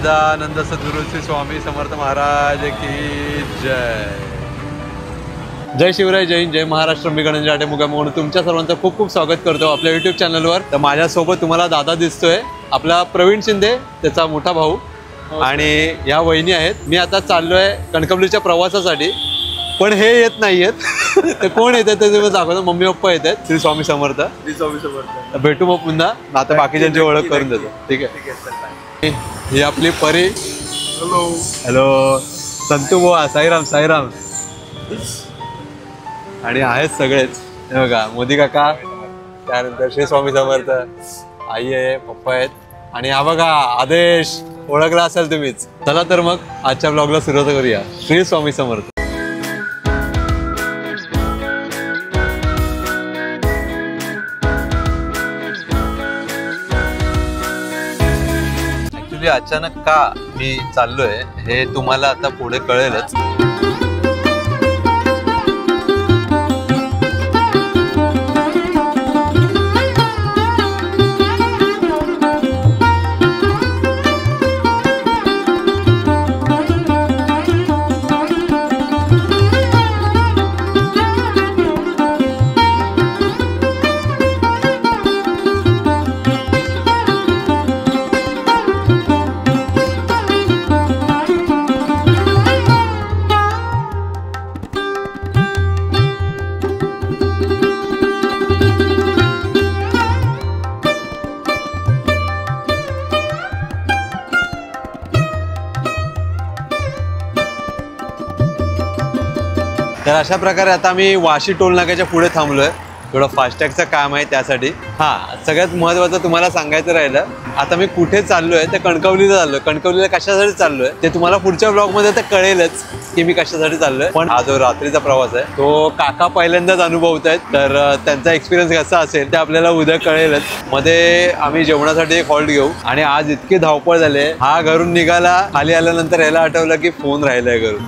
सच्चिदानंद सद्गुरु श्री स्वामी समर्थ महाराज की जय. जय शिवराय, जय हिंद, जय महाराष्ट्र. मी गणेश जाटे मुकाम म्हणून तुमच्या सर्वांचं खूप खूप स्वागत करतो आपल्या यूट्यूब चॅनलवर. तर माझ्यासोबत तुम्हाला दादा दिसतोय, आपला प्रवीण शिंदे, त्याचा मोठा भाऊ, आणि या वहिनी आहेत. मी आता चाललोय कणकवलीच्या प्रवासासाठी, पण हे येत नाहीयेत. ते कोण येतात ते तुम्ही दाखवतो. मम्मी पप्पा येतात. श्री स्वामी समर्थ. श्री स्वामी समर्थ. भेटू मग पुन्हा. आता बाकीच्यांची ओळख करून देतो. ठीक आहे. ही आपली परी. Hello hello. संतू बुवा. साईराम साईराम. आणि आहेत सगळेच. हे बघा, मोदी काका, त्यानंतर श्री स्वामी समर्थ, आई आहे, पप्पा आहेत, आणि हा बघा आदेश. ओळखला असेल तुम्हीच. चला तर मग आजच्या ब्लॉगला सुरुवात करूया. श्री स्वामी समर्थ. ऍक्च्युली अचानक का मी चाललोय हे तुम्हाला आता पुढे कळेलच. तर अशा प्रकारे आता मी वाशी टोल नाक्याच्या पुढे थांबलोय. थोडं फास्टॅगचं काम आहे त्यासाठी. सगळ्यात महत्त्वाचं तुम्हाला सांगायचं राहिलं, आता मी कुठे चाललोय तर कणकवलीला चाललोय. कणकवलीला कशासाठी चाललोय ते तुम्हाला पुढच्या ब्लॉगमध्ये तर कळेलच की मी कशासाठी चाललोय. पण हा जो रात्रीचा प्रवास आहे तो काका पहिल्यांदाच अनुभवत आहेत, तर त्यांचा एक्सपिरियन्स कसा असेल ते आपल्याला उद्या कळेलच. मध्ये आम्ही जेवणासाठी एक हॉल्ट घेऊ, आणि आज इतकी धावपळ झाली. हा घरून निघाला, खाली आल्यानंतर याला आठवलं की फोन राहिलाय घरून.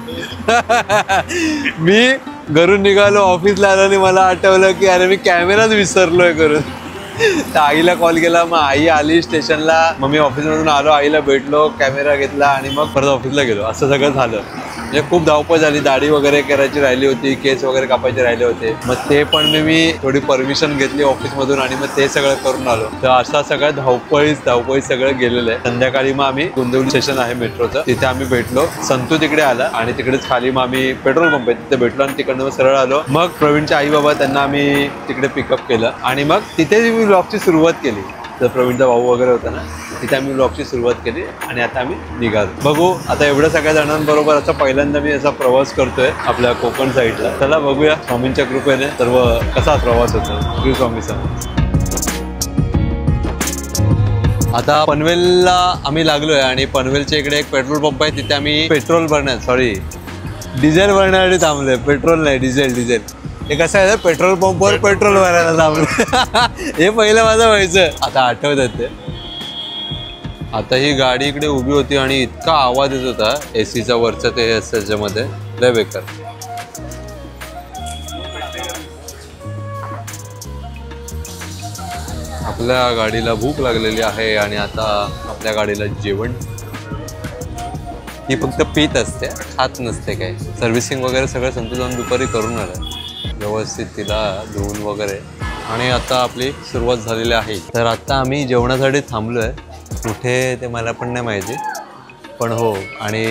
मी घरून निघालो, ऑफिसला आलो आणि मला आठवलं की अरे मी कॅमेराच विसरलोय करून. तर आईला कॉल केला, मग आई आली स्टेशनला. मग मी ऑफिसमधून आलो, आईला भेटलो, कॅमेरा घेतला आणि मग परत ऑफिसला गेलो. असं सगळं झालं. म्हणजे खूप धावपळ झाली. दाढी वगैरे करायची राहिली होती, केस वगैरे कापायचे राहिले होते. मग ते पण मी थोडी परमिशन घेतली ऑफिसमधून आणि मग ते सगळं करून आलो. तर असा सगळं धावपळीत सगळं गेलेलं आहे. संध्याकाळी मग आम्ही गोंदिवली स्टेशन आहे मेट्रोचं, तिथे आम्ही भेटलो. संतू तिकडे आला आणि तिकडेच खाली मग आम्ही पेट्रोल पंप आहे तिथे भेटलो आणि तिकडनं सरळ आलो. मग प्रवीणच्या आई बाबा त्यांना आम्ही तिकडे पिकअप केलं आणि मग तिथे मी ब्लॉगची सुरुवात केली. तर प्रवीणचा भाऊ वगैरे होता ना, तिथे आम्ही ब्लॉगची सुरुवात केली आणि आता आम्ही निघालो. बघू आता एवढ्या सगळ्या जणांबरोबर असा पहिल्यांदा मी असा प्रवास करतोय आपल्या कोकण साईडला. चला बघूया स्वामींच्या कृपेने सर्व कसा प्रवास होतो. श्री स्वामी समर्थ. आता पनवेलला आम्ही लागलोय आणि पनवेलच्या इकडे एक पेट्रोल पंप आहे, तिथे आम्ही डिझेल भरण्यासाठी थांबलोय. पेट्रोल नाही, डिझेल. हे कसं आहे, पेट्रोल पंपवर पेट्रोल भरायला थांबलं. हे पहिलं माझं व्हायचं, आता आठवत ते. आता ही गाडी इकडे उभी होती आणि इतका आवाज येत होता एसीचा वरचा, ते त्याच्यामध्ये लय बेकार. आपल्या गाडीला भूक लागलेली आहे आणि आता आपल्या गाडीला जेवण. ही फक्त पीत असते, खात नसते काय. सर्व्हिसिंग वगैरे सगळं संतू जाऊन दुपारी करून आलं व्यवस्थित, तिला धुवून वगैरे. आणि आता आपली सुरुवात झालेली आहे. तर आता आम्ही जेवणासाठी थांबलोय. कुठे ते मला पण नाही माहिती, पण हो. आणि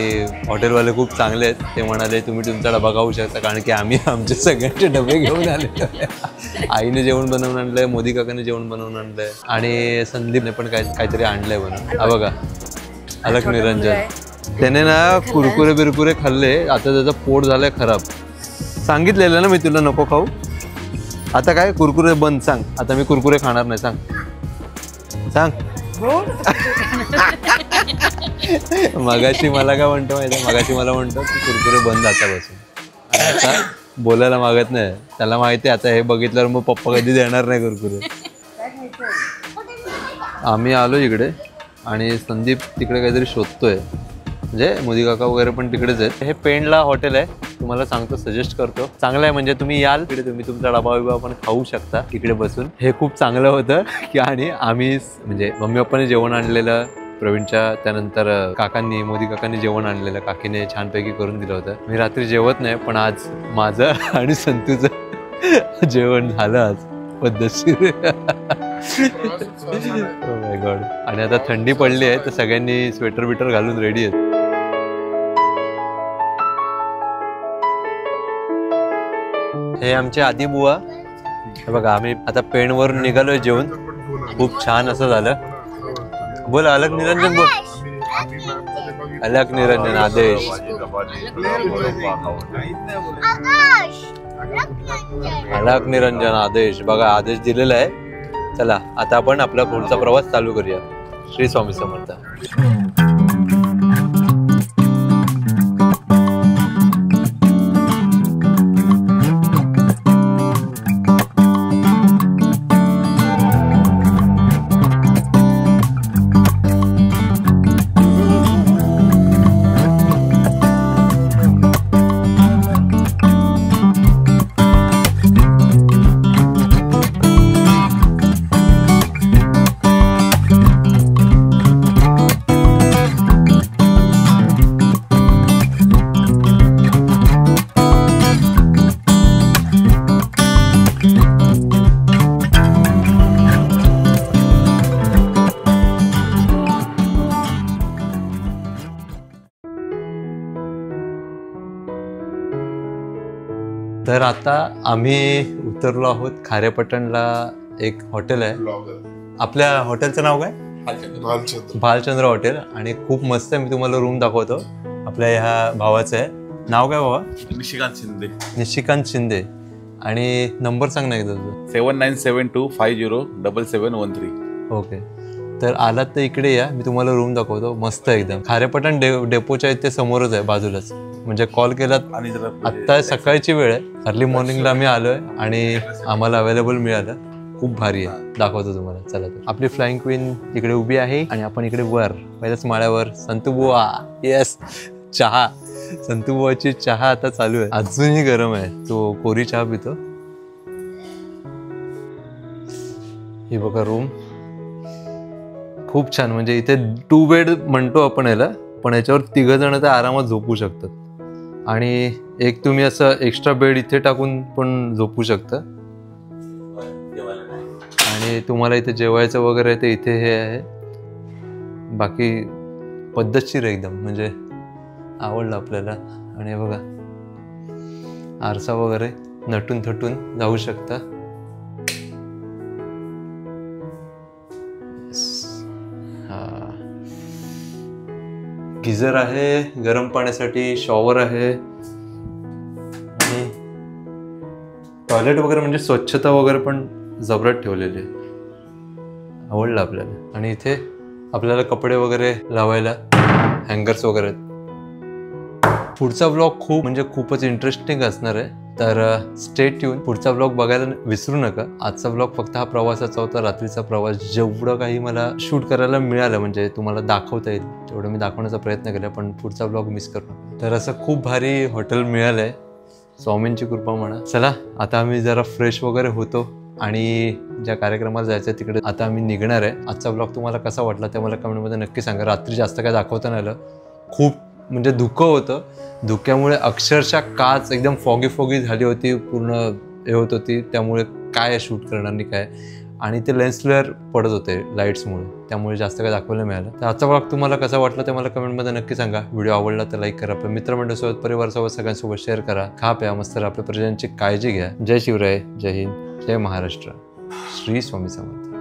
हॉटेलवाले खूप चांगले आहेत. ते म्हणाले तुम्ही तुमचा डबा खाऊ शकता, कारण की आम्ही आमचे सगळ्यांचे डबे घेऊन आले. आईने जेवण बनवून आणलंय, मोदी काकाने जेवण बनवून आणलंय, आणि संदीपने पण काहीतरी आणलंय बनवून. हा बघा, अलक निरंजन. त्याने ना कुरकुरे बिरकुरे खाल्ले, आता त्याचं पोट झालंय खराब. सांगितलेलं ना मी तुला नको खाऊ. आता काय कुरकुरे बंद. सांग आता मी कुरकुरे खाणार नाही. सांग. मगाशी मला काय म्हणतो माहिती, मगाशी मला म्हणतो की कुरकुरे बंद आतापासून. आता बोलायला मागत नाही. त्याला माहिती आहे आता हे बघितल्यावर मग पप्पा कधी देणार नाही कुरकुरे. आम्ही आलो इकडे आणि संदीप तिकडे काहीतरी शोधतोय. म्हणजे मोदी काका वगैरे पण तिकडेच आहेत. हे पेणला हॉटेल आहे, तुम्हाला सांगतो, सजेस्ट करतो. चांगलं आहे, म्हणजे तुम्ही याल तिकडे, तुम्ही तुमचा डबा बिबा पण खाऊ शकता इकडे बसून. हे खूप चांगलं होतं की, आणि आम्ही म्हणजे मम्मी पप्पाने जेवण आणलेलं, प्रवीणच्या. त्यानंतर काकांनी, मोदी काकांनी जेवण आणलेलं, काकीने छानपैकी करून दिलं होतं. मी रात्री जेवत नाही, पण आज माझं आणि संतूचं जेवण झालं आज पद्धतशीर. Oh my God. आणि आता थंडी पडली आहे, तर सगळ्यांनी स्वेटर बिटर घालून रेडी आहेत. हे आमचे आदी बुवा. हे बघा, आम्ही आता पेणवरून निघालोय जेवण. खूप छान असं झालं. बोल अलग निरंजन, बोल. अलग निरंजन आदेश. अलग निरंजन आदेश. बघा आदेश दिलेला आहे. चला आता आपण आपला पुढचा प्रवास चालू करूया. श्री स्वामी समर्थ. तर आता आम्ही उतरलो आहोत खारेपटणला. एक हॉटेल आहे. आपल्या हॉटेलचं नाव काय? भालचंद्र हॉटेल. आणि खूप मस्त आहे. मी तुम्हाला रूम दाखवतो. आपल्या ह्या भावाचं आहे. नाव काय बाबा? निशिकांत शिंदे. निशिकांत शिंदे. आणि नंबर सांग ना एकदा तुझं. 7972507713. ओके. तर आलात तर इकडे या, मी तुम्हाला रूम दाखवतो. मस्त एकदम. खारेपटण डेपोच्या इथे समोरच आहे, बाजूलाच. म्हणजे कॉल केलात. आत्ता सकाळची वेळ आहे, अर्ली मॉर्निंगला आम्ही आलोय आणि आम्हाला अवेलेबल मिळालं. खूप भारी आहे, दाखवतो तुम्हाला. चला तर. आपली फ्लाइंग क्वीन इकडे उभी आहे आणि आपण इकडे वर पहिल्याच माळ्यावर. संतूबुवा. येस. चहा. संतूबुवाची चहा आता चालू आहे. अजूनही गरम आहे. तो कोरी चहा पितो. ही बघा रूम. खूप छान. म्हणजे इथे 2 बेड म्हणतो आपण याला, पण याच्यावर 3 जण तर आरामात झोपू शकतात. आणि एक तुम्ही असं एक्स्ट्रा बेड इथे टाकून पण झोपू शकता. आणि तुम्हाला इथे जेवायचं वगैरे ते इथे हे आहे. बाकी पद्धतशीर एकदम. म्हणजे आवडलं आपल्याला. आणि बघा आरसा वगैरे, नटून थटून जाऊ शकता. गिझर आहे गरम पाण्यासाठी, शॉवर आहे. आणि टॉयलेट वगैरे म्हणजे स्वच्छता वगैरे पण जबरात ठेवलेली आहे. आवडलं आपल्याला. आणि इथे आपल्याला कपडे वगैरे लावायला हँगर्स वगैरे आहेत. पुढचा ब्लॉग खूपच इंटरेस्टिंग असणार आहे. तर स्टे ट्यून. पुढचा ब्लॉग बघायला विसरू नका. आजचा ब्लॉग फक्त हा प्रवासाचा होता, रात्रीचा प्रवास. जेवढं काही मला शूट करायला मिळालं, म्हणजे तुम्हाला दाखवता येईल तेवढं मी दाखवण्याचा प्रयत्न केला. पण पुढचा ब्लॉग मिस करू नका. तर असं खूप भारी हॉटेल मिळालंय, स्वामींची कृपा म्हणा. चला आता आम्ही जरा फ्रेश वगैरे होतो आणि ज्या कार्यक्रमाला जायचं तिकडे आता आम्ही निघणार आहे. आजचा ब्लॉग तुम्हाला कसा वाटला ते मला कमेंटमध्ये नक्की सांगा. रात्री जास्त काय दाखवता नाही आलं. खूप म्हणजे धुकं होतं. धुक्यामुळे अक्षरशः काच एकदम फॉगी झाली होती, पूर्ण हे होत होती. त्यामुळे काय शूट करणार नाही काय. आणि ते लेन्स फ्लेअर पडत होते लाईट्समुळे, त्यामुळे जास्त काय दाखवायला मिळालं. तर आजचा ब्लॉग तुम्हाला कसा वाटला ते मला कमेंटमध्ये नक्की सांगा. व्हिडिओ आवडला तर लाईक करा. आपल्या मित्रमंडळासोबत, परिवारासोबत, सगळ्यांसोबत शेअर करा. खा प्या मस्त. आपल्या प्रजांची काळजी घ्या. जय शिवराय, जय हिंद, जय महाराष्ट्र. श्री स्वामी समर्थ.